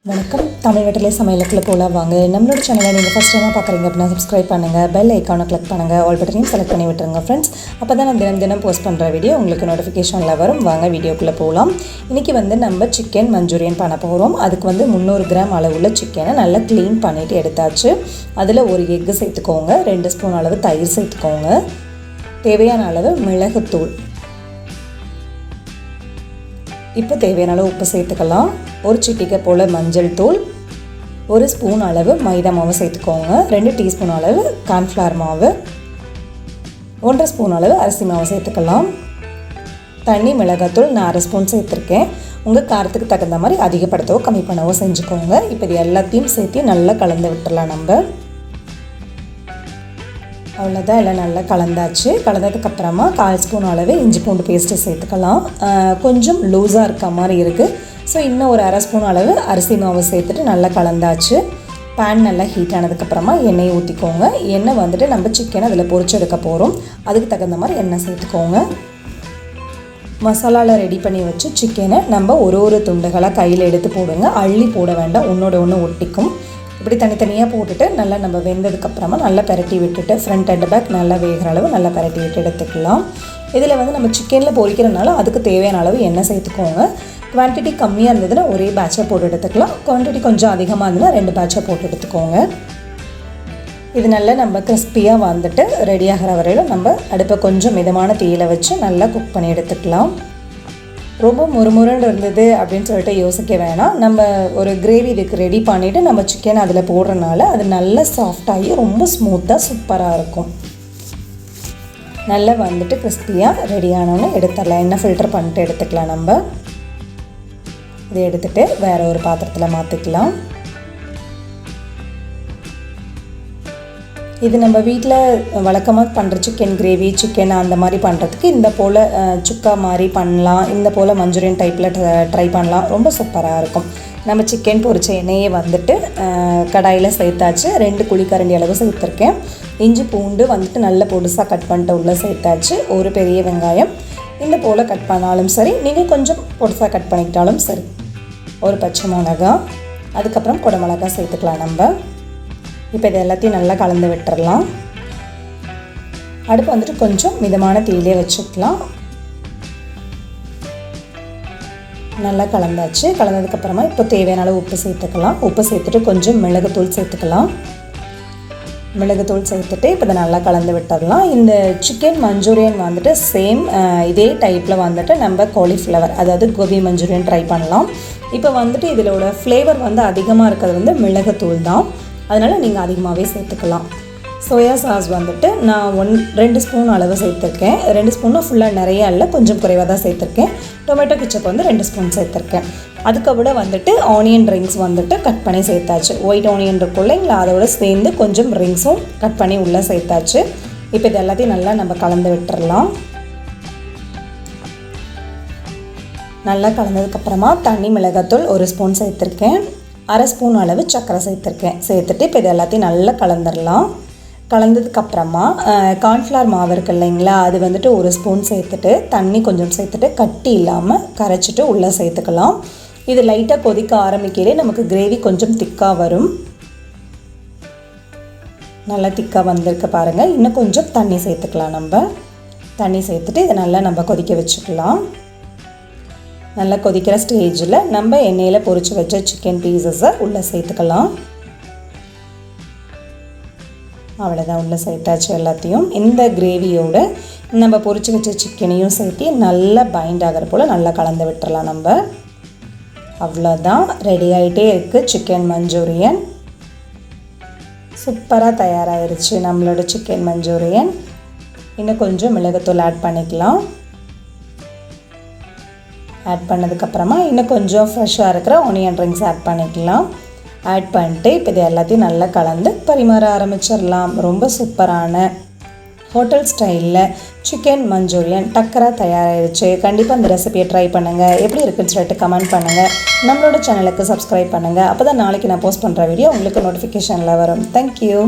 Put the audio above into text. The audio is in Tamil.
வணக்கம். தமிழ் வெற்றிலை சமையலுக்குள்ள போகலாம் வாங்க. நம்மளோட சேனலை நீங்கள் ஃபஸ்ட் டைமாக பார்க்குறீங்க அப்படின்னா சப்ஸ்கிரைப் பண்ணுங்கள், பெல் ஐக்கானை கிளிக் பண்ணுங்கள், ஆல் பட்டனையும் செலக்ட் பண்ணி விட்டுருங்க ஃப்ரெண்ட்ஸ். அப்போ தான் நான் தினம் போஸ்ட் பண்ணுற வீடியோ உங்களுக்கு நோட்டிஃபிகேஷனில் வரும். வாங்க வீடியோக்குள்ளே போகலாம். இன்றைக்கி நம்ம சிக்கன் மஞ்சூரியன் பண்ண போகிறோம். அதுக்கு 300 கிராம் அளவுள்ள சிக்கனை நல்லா க்ளீன் பண்ணிவிட்டு எடுத்தாச்சு. அதில் ஒரு எக்கு சேர்த்துக்கோங்க, 2 ஸ்பூன் அளவு தயிர் சேர்த்துக்கோங்க, தேவையான அளவு மிளகுத்தூள், இப்போ தேவையான அளவு உப்பு சேர்த்துக்கலாம், ஒரு சிட்டிகை போல் மஞ்சள் தூள், 1 ஸ்பூன் அளவு மைதா மாவு சேர்த்துக்கோங்க, 2 டீஸ்பூன் அளவு கார்ன்ஃப்ளவர் மாவு, 1.5 ஸ்பூன் அளவு அரிசி மாவு சேர்த்துக்கலாம். தண்ணி, மிளகாத்தூள் நான் 1/2 ஸ்பூன் சேர்த்துருக்கேன். உங்கள் காரத்துக்கு தகுந்த மாதிரி அதிகப்படுத்தவோ கம்மி பண்ணவோ செஞ்சுக்கோங்க. இப்போ இது எல்லாத்தையும் சேர்த்து நல்லா கலந்து விட்டுடலாம். நம்ம அவ்வளோதான், எல்லாம் நல்லா கலந்தாச்சு. கலந்ததுக்கப்புறமா 1/4 ஸ்பூன் அளவு இஞ்சி பூண்டு பேஸ்ட்டு சேர்த்துக்கலாம். கொஞ்சம் லூஸாக இருக்க மாதிரி இருக்குது. ஸோ இன்னும் ஒரு 1/2 ஸ்பூன் அளவு அரிசி மாவு சேர்த்துட்டு நல்லா கலந்தாச்சு. பேன் நல்லா ஹீட் ஆனதுக்கப்புறமா எண்ணெயை ஊற்றிக்கோங்க. எண்ணெய் நம்ம சிக்கனை அதில் பொரிச்செடுக்க போகிறோம். அதுக்கு தகுந்த மாதிரி எண்ணெய் சேர்த்துக்கோங்க. மசாலாவில் ரெடி பண்ணி வச்சு சிக்கனை நம்ம ஒரு துண்டுகளாக கையில் எடுத்து போடுங்க. அள்ளி போட வேண்டாம், ஒன்றோட ஒன்று ஒட்டிக்கும். இப்படி தனித்தனியாக போட்டுட்டு நல்லா நம்ம வெந்ததுக்கப்புறமா நல்லா பரட்டி விட்டுட்டு ஃப்ரண்ட் அண்ட் பேக் நல்லா வேகிற அளவு நல்லா பரட்டி விட்டு எடுத்துக்கலாம். இதில் நம்ம சிக்கனில் பொரிக்கிறதுனால அதுக்கு தேவையான அளவு எண்ணெய் சேர்த்துக்கோங்க. குவான்டிட்டி கம்மியாக இருந்ததுன்னா ஒரே பேட்சாக போட்டு எடுத்துக்கலாம். குவான்டிட்டி கொஞ்சம் அதிகமாக இருந்ததுன்னா 2 பேட்சாக போட்டு எடுத்துக்கோங்க. இது நல்லா நம்ம கிறிஸ்பியாக ரெடி ஆகிற வரையில் நம்ம அடுப்பை கொஞ்சம் மிதமான தீயில் வச்சு நல்லா குக் பண்ணி எடுத்துக்கலாம். ரொம்ப முறுமுறுன்னு இருந்தது அப்படின்னு சொல்லிட்டு யோசிக்க வேணாம். நம்ம ஒரு கிரேவி இதுக்கு ரெடி பண்ணிவிட்டு நம்ம சிக்கன் அதில் போடுறதுனால அது நல்லா சாஃப்டாகி ரொம்ப ஸ்மூத்தாக சூப்பராக இருக்கும். நல்லா கிறிஸ்பியாக ரெடி ஆனோன்னு எடுத்துடலாம். எண்ணெய் ஃபில்டர் பண்ணிட்டு எடுத்துக்கலாம். நம்ம இதை எடுத்துகிட்டு வேறு ஒரு பாத்திரத்தில் மாற்றிக்கலாம். இது நம்ம வீட்டில் வழக்கமாக பண்ணுற சிக்கன் கிரேவி, சிக்கன் அந்த மாதிரி பண்ணுறதுக்கு இந்த போல் சுக்கா மாதிரி பண்ணலாம். இந்த போல் மஞ்சூரியன் டைப்பில் ட்ரை பண்ணலாம். ரொம்ப சூப்பராக இருக்கும். நம்ம சிக்கன் பொரிச்ச எண்ணெயே கடாயில் சேர்த்தாச்சு. 2 குழிக்கரண்டி அளவு சேர்த்துருக்கேன். இஞ்சி பூண்டு நல்ல பொடுசாக கட் பண்ணிட்டு உள்ளே சேர்த்தாச்சு. ஒரு பெரிய வெங்காயம் இந்த போல் கட் பண்ணாலும் சரி, நீங்கள் கொஞ்சம் பொடுசாக கட் பண்ணிக்கிட்டாலும் சரி. ஒரு பச்சை மிளகா, அதுக்கப்புறம் குடமிளகா சேர்த்துக்கலாம். நம்ம இப்போ இது எல்லாத்தையும் நல்லா கலந்து விட்டுறலாம். அடுப்பு கொஞ்சம் மிதமான தீயிலே வச்சுக்கலாம். நல்லா கலந்தாச்சு. கலந்ததுக்கப்புறமா இப்போ தேவையான அளவு உப்பு சேர்த்துக்கலாம். உப்பு சேர்த்துட்டு கொஞ்சம் மிளகுத்தூள் சேர்த்துக்கலாம். மிளகுத்தூள் சேர்த்துட்டு இப்போ இதை நல்லா கலந்து விட்டுடலாம். இந்த சிக்கன் மஞ்சூரியன் சேம் இதே டைப்பில் நம்ம காலிஃப்ளவர், அதாவது கோபி மஞ்சூரியன் ட்ரை பண்ணலாம். இப்போ இதிலோட ஃப்ளேவர் அதிகமாக இருக்கிறது மிளகுத்தூள் தான். அதனால் நீங்கள் அதிகமாகவே சேர்த்துக்கலாம். சோயா சாஸ் நான் 2 ஸ்பூன் அளவு சேர்த்துருக்கேன். 2 ஸ்பூனும் ஃபுல்லாக நிறையா இல்லை, கொஞ்சம் குறைவாக தான் சேர்த்துருக்கேன். டொமேட்டோ கெச்சப் 2 ஸ்பூன் சேர்த்துருக்கேன். அதுக்கு விட ஆனியன் ரிங்ஸ் கட் பண்ணி சேர்த்தாச்சு. ஒயிட் ஆனியன் இருக்கும் இல்லைங்களா, அதோட சேர்ந்து கொஞ்சம் ரிங்ஸும் கட் பண்ணி உள்ளே சேர்த்தாச்சு. இப்போ இது எல்லாத்தையும் நல்லா நம்ம கலந்து விட்டுறலாம். நல்லா கலந்ததுக்கப்புறமா தண்ணி, மிளகாத்தூள் 1 ஸ்பூன் சேர்த்துருக்கேன். 1/2 ஸ்பூன் அளவு சர்க்கரை சேர்த்துருக்கேன். சேர்த்துட்டு இப்போ இது எல்லாத்தையும் நல்லா கலந்துடலாம். கலந்ததுக்கப்புறமா கார்ன்ஃப்ளவர் மாவு இருக்குது இல்லைங்களா, அது 1 ஸ்பூன் சேர்த்துட்டு தண்ணி கொஞ்சம் சேர்த்துட்டு கட்டி இல்லாமல் கரைச்சிட்டு உள்ளே சேர்த்துக்கலாம். இது லைட்டாக கொதிக்க ஆரம்பிக்கையிலே நமக்கு கிரேவி கொஞ்சம் திக்காக வரும். நல்லா திக்காக வந்திருக்கு பாருங்கள். இன்னும் கொஞ்சம் தண்ணி சேர்த்துக்கலாம். நம்ம தண்ணி சேர்த்துட்டு இதை நல்லா நம்ம கொதிக்க வச்சுக்கலாம். நல்லா கொதிக்கிற ஸ்டேஜில் நம்ம எண்ணெயில் பொரித்து வச்ச சிக்கன் பீசஸை உள்ளே சேர்த்துக்கலாம். அவ்வளோதான், உள்ளே சேர்த்தாச்சு எல்லாத்தையும். இந்த கிரேவியோடு நம்ம பொரித்து வச்ச சிக்கனையும் சேர்த்து நல்லா பைண்ட் ஆகிற போல் நல்லா கலந்து விட்டுறலாம். நம்ம அவ்வளோதான், ரெடி ஆகிட்டே இருக்குது சிக்கன் மஞ்சூரியன். சூப்பராக தயாராகிருச்சு நம்மளோட சிக்கன் மஞ்சூரியன். இன்னும் கொஞ்சம் மிளகுத்தூள் ஆட் பண்ணிக்கலாம். ஆட் பண்ணதுக்கப்புறமா இன்னும் கொஞ்சம் ஃப்ரெஷ்ஷாக இருக்கிற ஆனியன் ரிங்ஸ் ஆட் பண்ணிக்கலாம். ஆட் பண்ணிட்டு இப்போ இது எல்லாத்தையும் நல்லா கலந்து பரிமாற ஆரம்பிச்சிடலாம். ரொம்ப சூப்பரான ஹோட்டல் ஸ்டைலில் சிக்கன் மஞ்சூரியன் டக்கராக தயாராகிடுச்சு. கண்டிப்பாக இந்த ரெசிபியை ட்ரை பண்ணுங்கள். எப்படி இருக்குன்னு சொல்லிட்டு கமெண்ட் பண்ணுங்கள். நம்மளோட சேனலுக்கு சப்ஸ்கிரைப் பண்ணுங்கள். அப்போ தான் நாளைக்கு நான் போஸ்ட் பண்ணுற வீடியோ உங்களுக்கு நோட்டிஃபிகேஷனில் வரும். தேங்க்யூ.